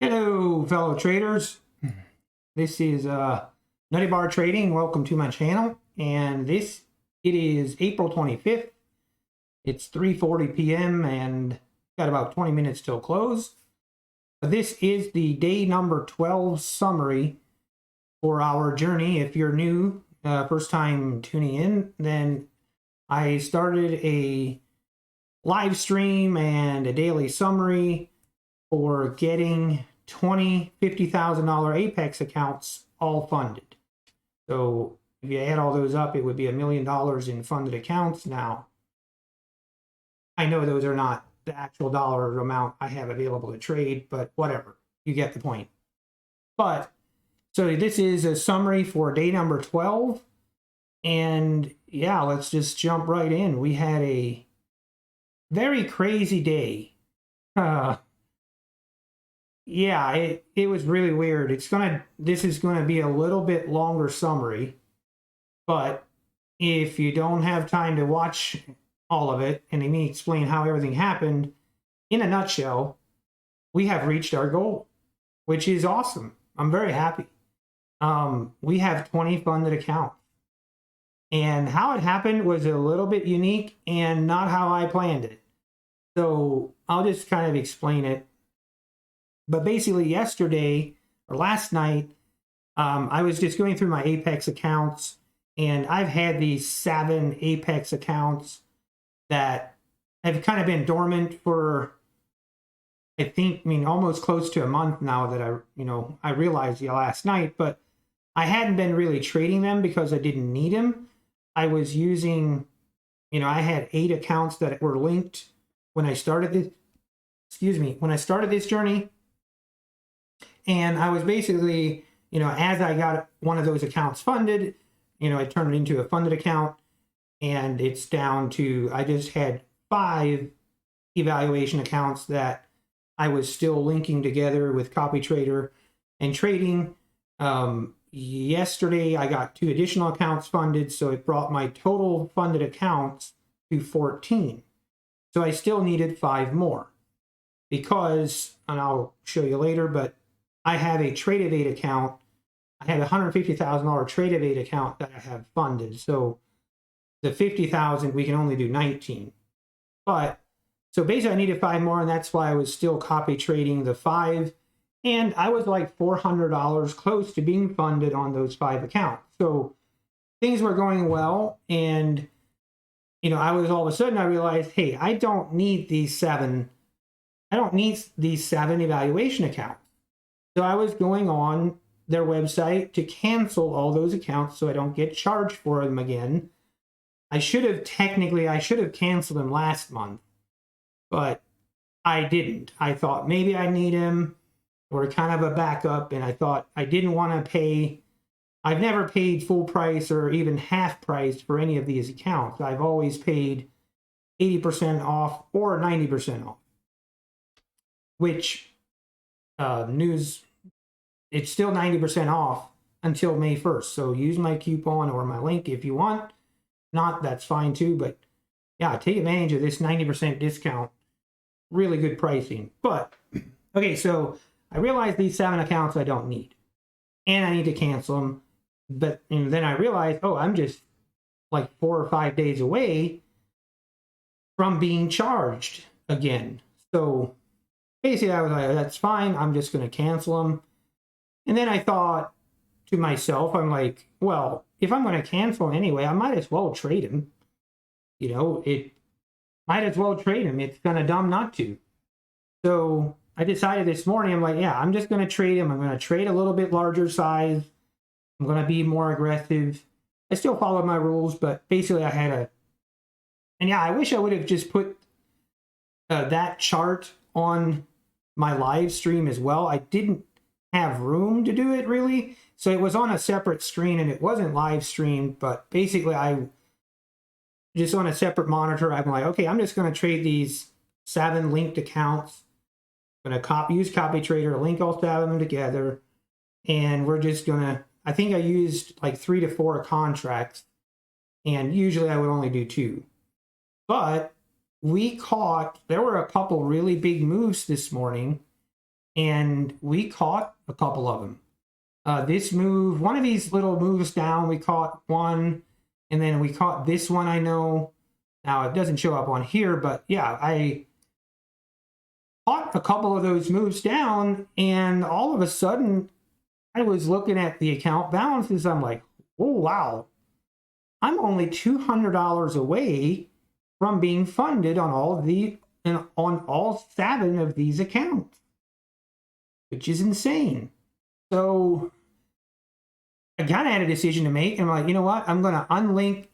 Hello, fellow traders. This is Nutty Bar Trading. Welcome to my channel. And it is April 25th. It's 3:40 p.m. and got about 20 minutes till close. This is the day number 12 summary for our journey. If you're new, first time tuning in, then I started a live stream and a daily summary for getting 20 $50,000 Apex accounts all funded. So if you add all those up, it would be $1 million in funded accounts. Now, I know those are not the actual dollar amount I have available to trade, but whatever, you get the point. But so this is a summary for day number 12. And yeah, let's just jump right in. We had a very crazy day. Yeah, it was really weird. This is gonna be a little bit longer summary, but if you don't have time to watch all of it and let me explain how everything happened, in a nutshell, we have reached our goal, which is awesome. I'm very happy. We have 20 funded accounts. And how it happened was a little bit unique and not how I planned it. So I'll just kind of explain it. But basically yesterday or last night, I was just going through my Apex accounts, and I've had these 7 Apex accounts that have kind of been dormant for, I mean, almost close to a month now that I realized last night, but I hadn't been really trading them because I didn't need them. I was using, I had 8 accounts that were linked when I started this journey. And I was basically, as I got one of those accounts funded, I turned it into a funded account, and it's down to, I just had 5 evaluation accounts that I was still linking together with CopyTrader and trading. Yesterday, I got 2 additional accounts funded, so it brought my total funded accounts to 14. So I still needed 5 more because, and I'll show you later, but I have a Trade-Evade account. I have a $150,000 Trade-Evade account that I have funded. So the 50,000, we can only do 19. But so basically I needed 5 more, and that's why I was still copy trading the 5. And I was like $400 close to being funded on those 5 accounts. So things were going well. And, I was all of a sudden I realized, hey, I don't need these 7 evaluation accounts. So I was going on their website to cancel all those accounts so I don't get charged for them again. I should have canceled them last month, but I didn't. I thought maybe I need them or kind of a backup, and I thought I didn't want to pay. I've never paid full price or even half price for any of these accounts. I've always paid 80% off or 90% off, which it's still 90% off until May 1st. So use my coupon or my link if you want. Not, that's fine too. But yeah, take advantage of this 90% discount. Really good pricing. But okay, so I realized these 7 accounts I don't need, and I need to cancel them. But then I realized, oh, I'm just like 4 or 5 days away from being charged again. So basically, I was like, that's fine. I'm just going to cancel them. And then I thought to myself, I'm like, well, if I'm going to cancel them anyway, I might as well trade them. It might as well trade them. It's kind of dumb not to. So I decided this morning, I'm like, yeah, I'm just going to trade them. I'm going to trade a little bit larger size. I'm going to be more aggressive. I still follow my rules, but basically and yeah, I wish I would have just put that chart on my live stream as well. I didn't have room to do it really, so it was on a separate screen and it wasn't live streamed, but basically I just on a separate monitor, I'm like, okay, I'm just going to trade these 7 linked accounts. I'm going to use CopyTrader, link all 7 of them together, and we're just going to, I think I used like 3 to 4 contracts, and usually I would only do 2. But there were a couple really big moves this morning, and we caught a couple of them. This move, one of these little moves down, we caught one, and then we caught this one, I know. Now, it doesn't show up on here, but yeah, I caught a couple of those moves down, and all of a sudden, I was looking at the account balances. I'm like, oh, wow. I'm only $200 away from being funded on all 7 of these accounts, which is insane. So I kind of had a decision to make, and I'm like, you know what? I'm going to unlink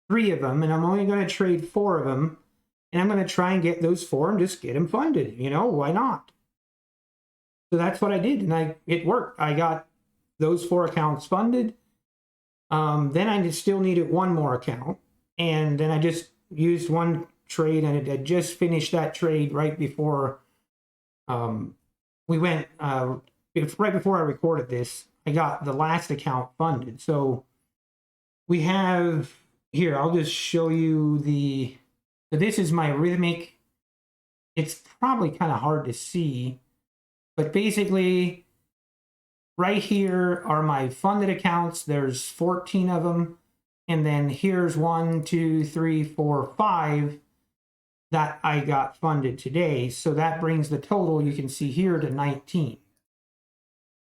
3 of them, and I'm only going to trade 4 of them, and I'm going to try and get those 4 and just get them funded. Why not? So that's what I did, and it worked. I got those 4 accounts funded. Then I still needed 1 more account, and then I just used 1 trade, and I just finished that trade right before we went. Right before I recorded this, I got the last account funded. So we have here. I'll just show you So this is my rhythmic. It's probably kind of hard to see, but basically, right here are my funded accounts. There's 14 of them. And then here's 1, 2, 3, 4, 5 that I got funded today. So that brings the total, you can see here, to 19.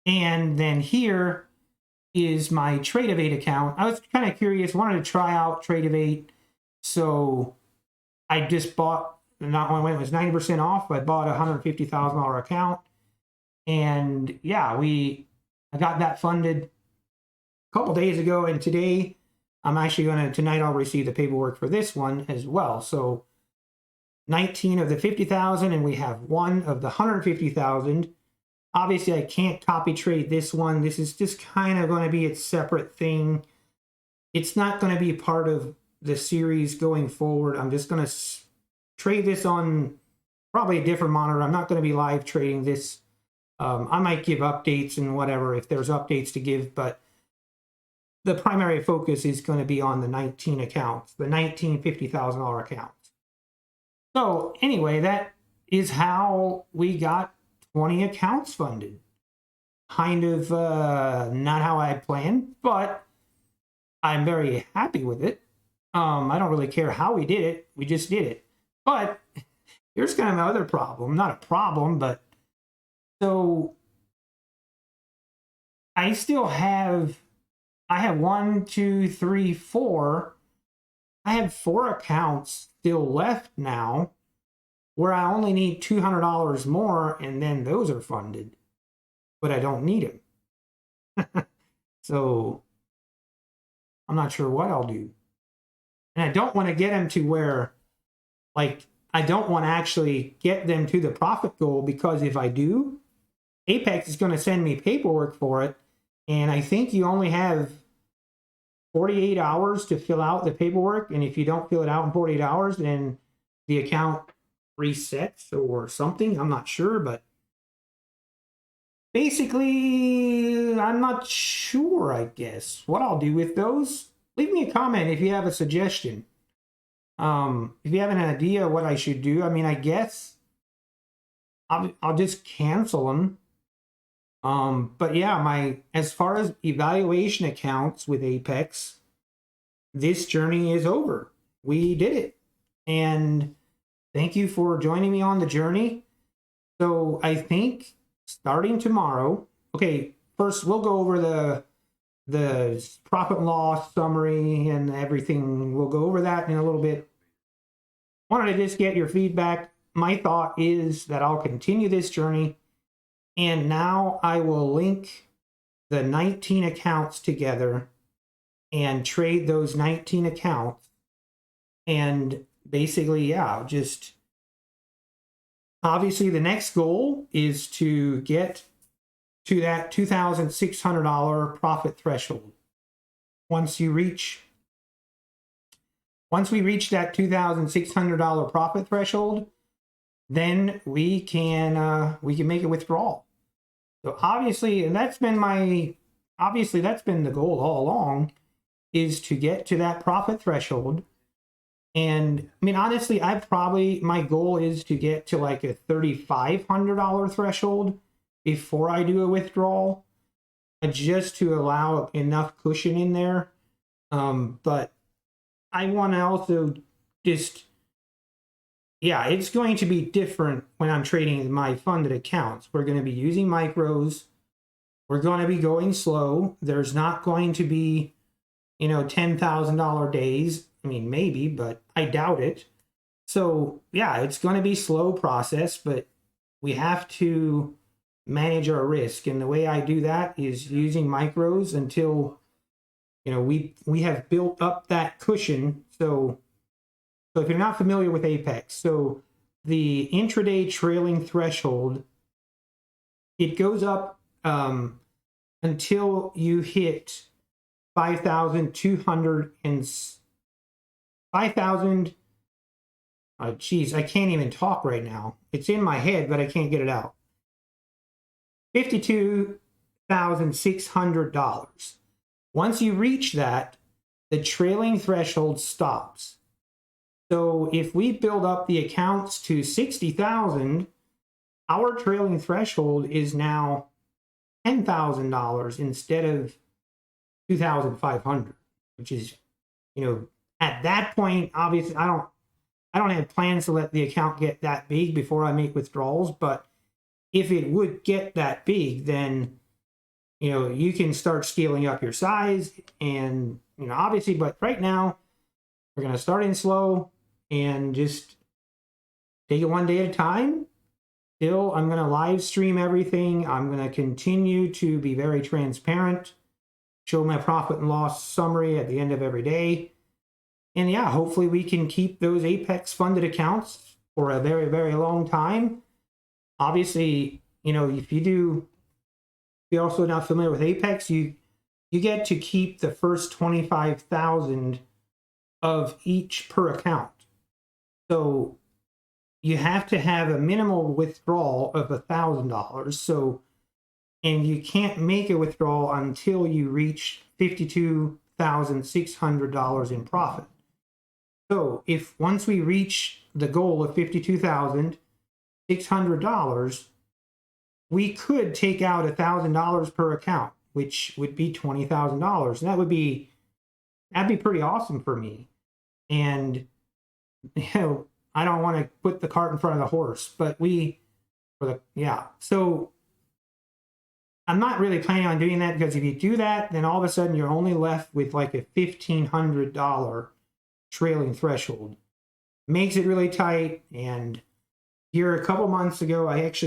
And then here is my Trade-Evade account. I was kind of curious, wanted to try out Trade-Evade. So I just bought, not only when it was 90% off, but I bought a $150,000 account. And yeah, I got that funded a couple days ago, and today I'm actually tonight I'll receive the paperwork for this one as well. So 19 of the 50,000, and we have 1 of the 150,000. Obviously, I can't copy trade this one. This is just kind of going to be its separate thing. It's not going to be part of the series going forward. I'm just going to trade this on probably a different monitor. I'm not going to be live trading this. I might give updates and whatever if there's updates to give, but the primary focus is going to be on the 19 accounts, the 19 $50,000 accounts. So anyway, that is how we got 20 accounts funded. Kind of not how I planned, but I'm very happy with it. I don't really care how we did it. We just did it. But here's kind of another problem. Not a problem, but so I have 1, 2, 3, 4. I have 4 accounts still left now where I only need $200 more, and then those are funded, but I don't need them. So I'm not sure what I'll do. And I don't want to get them to where, like, I don't want to actually get them to the profit goal, because if I do, Apex is going to send me paperwork for it, and I think you only have 48 hours to fill out the paperwork, and if you don't fill it out in 48 hours, then the account resets or something. I'm not sure, but basically, I'm not sure, I guess, what I'll do with those. Leave me a comment if you have a suggestion. If you have an idea what I should do. I mean, I guess I'll just cancel them. But yeah, as far as evaluation accounts with Apex, this journey is over. We did it. And thank you for joining me on the journey. So I think starting tomorrow, okay, first we'll go over the profit and loss summary and everything. We'll go over that in a little bit. Wanted to just get your feedback. My thought is that I'll continue this journey, and now I will link the 19 accounts together and trade those 19 accounts. And basically, yeah, just obviously the next goal is to get to that $2,600 profit threshold. Once we reach that $2,600 profit threshold, then we can make a withdrawal. So obviously, and that's been the goal all along, is to get to that profit threshold. And I mean, honestly, my goal is to get to like a $3,500 threshold before I do a withdrawal, just to allow enough cushion in there. But I want to also just, yeah, it's going to be different when I'm trading my funded accounts. We're going to be using micros. We're going to be going slow. There's not going to be, $10,000 days. I mean, maybe, but I doubt it. So yeah, it's going to be slow process, but we have to manage our risk. And the way I do that is using micros until, we have built up that cushion. So if you're not familiar with Apex, so the intraday trailing threshold, it goes up until you hit 5,200 and 5,000. Geez, I can't even talk right now. It's in my head, but I can't get it out. $52,600. Once you reach that, the trailing threshold stops. So if we build up the accounts to 60,000, our trailing threshold is now $10,000 instead of 2,500, which is, at that point, obviously I don't have plans to let the account get that big before I make withdrawals, but if it would get that big, then you can start scaling up your size and obviously, but right now we're going to start in slow and just take it one day at a time. Still, I'm going to live stream everything. I'm going to continue to be very transparent, show my profit and loss summary at the end of every day. And yeah, hopefully we can keep those Apex funded accounts for a very, very long time. Obviously, if you're also not familiar with Apex, you get to keep the first 25,000 of each per account. So you have to have a minimal withdrawal of $1,000. So, and you can't make a withdrawal until you reach $52,600 in profit. So if once we reach the goal of $52,600, we could take out $1,000 per account, which would be $20,000. And that'd be pretty awesome for me. And I don't want to put the cart in front of the horse, but so I'm not really planning on doing that, because if you do that, then all of a sudden you're only left with like a $1,500 trailing threshold. Makes it really tight. And here a couple months ago, it's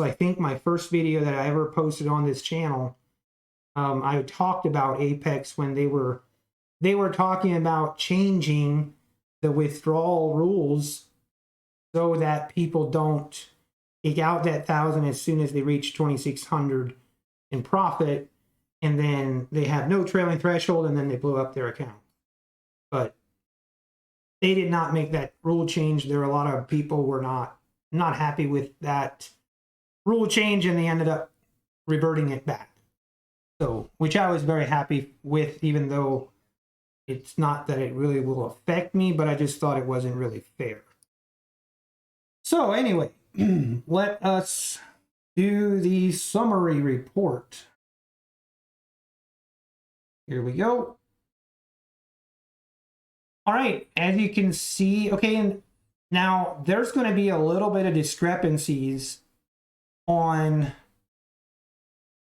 I think my first video that I ever posted on this channel. I talked about Apex when they were talking about changing the withdrawal rules so that people don't take out that 1,000 as soon as they reach 2,600 in profit, and then they have no trailing threshold, and then they blow up their account. But they did not make that rule change. There were a lot of people were not happy with that rule change, and they ended up reverting it back. So, which I was very happy with, even though it's not that it really will affect me, but I just thought it wasn't really fair. So anyway, let us do the summary report. Here we go. All right, as you can see, okay, and now there's going to be a little bit of discrepancies on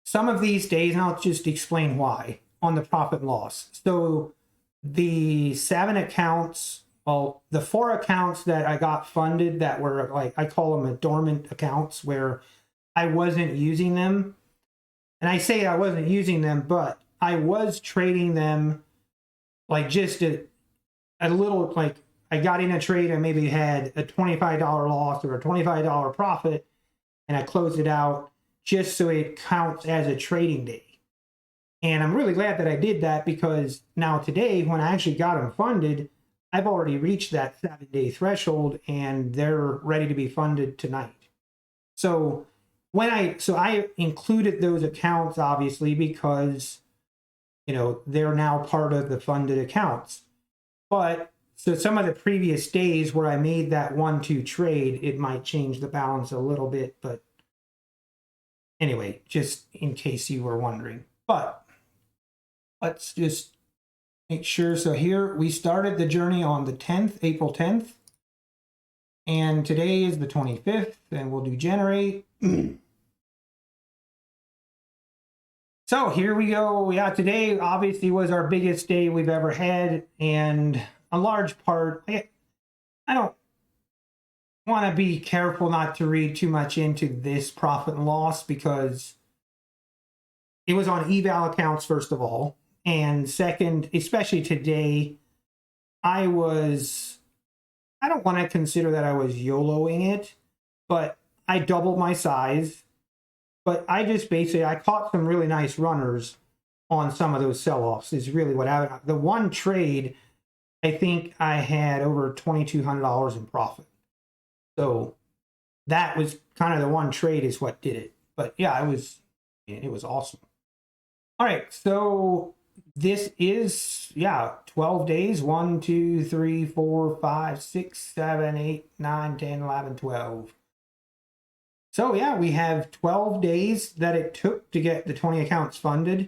some of these days, and I'll just explain why on the profit and loss. So the 7 accounts, well, the 4 accounts that I got funded that were like, I call them dormant accounts, where I wasn't using them. And I say I wasn't using them, but I was trading them like just a little, like I got in a trade and maybe had a $25 loss or a $25 profit, and I closed it out just so it counts as a trading day. And I'm really glad that I did that, because now today, when I actually got them funded, I've already reached that 7-day threshold and they're ready to be funded tonight. So I included those accounts, obviously, because, they're now part of the funded accounts. But So some of the previous days where I made that 1-2 trade, it might change the balance a little bit, but anyway, just in case you were wondering. But let's just make sure. So here we started the journey on the 10th, April 10th. And today is the 25th, and we'll do generate. So here we go. Yeah, today obviously was our biggest day we've ever had, and a large part, I don't want to be careful not to read too much into this profit and loss because it was on eval accounts, first of all, and second, especially today, I don't want to consider that I was YOLOing it, but I doubled my size. But I just basically, I caught some really nice runners on some of those sell-offs is really what the one trade, I think I had over $2,200 in profit. So that was kind of the one trade is what did it. But yeah, it was awesome. All right, so this is, 12 days, 1, 2, 3, 4, 5, 6, 7, 8, 9, 10, 11, 12. So yeah, we have 12 days that it took to get the 20 accounts funded.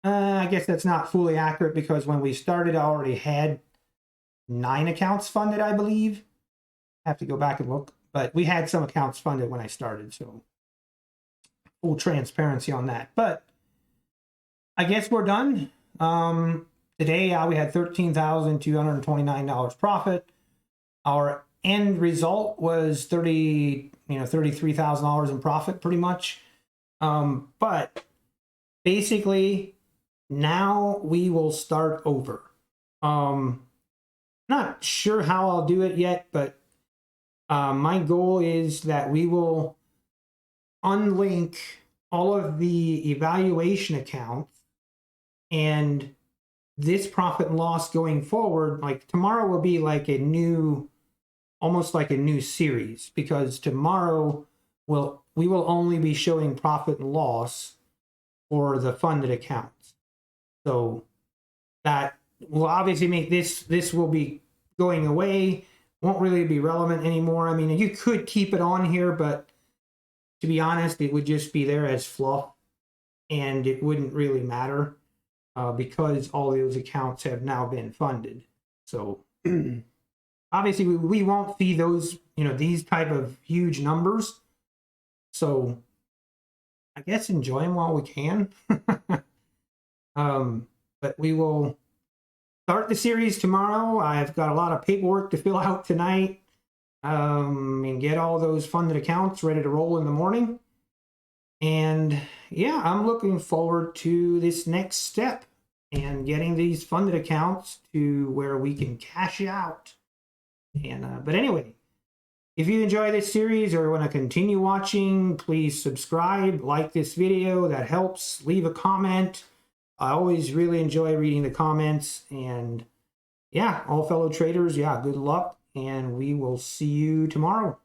I guess that's not fully accurate because when we started, I already had 9 accounts funded, I believe. I have to go back and look, but we had some accounts funded when I started, so full transparency on that. But I guess we're done. Today we had $13,229 profit. Our end result was $33,000 in profit, pretty much. But basically, now we will start over. Not sure how I'll do it yet, but my goal is that we will unlink all of the evaluation accounts, and this profit and loss going forward, like tomorrow will be like a new, almost like a new series, because tomorrow we will only be showing profit and loss for the funded accounts. So that will obviously make this will be going away, won't really be relevant anymore. I mean, you could keep it on here, but to be honest, it would just be there as fluff and it wouldn't really matter because all those accounts have now been funded. So obviously we won't see those, these type of huge numbers. So I guess enjoy them while we can. But we will start the series tomorrow. I've got a lot of paperwork to fill out tonight and get all those funded accounts ready to roll in the morning. And yeah, I'm looking forward to this next step and getting these funded accounts to where we can cash out. And but anyway, if you enjoy this series or want to continue watching, please subscribe, like this video. That helps. Leave a comment. I always really enjoy reading the comments. And yeah, all fellow traders, good luck. And we will see you tomorrow.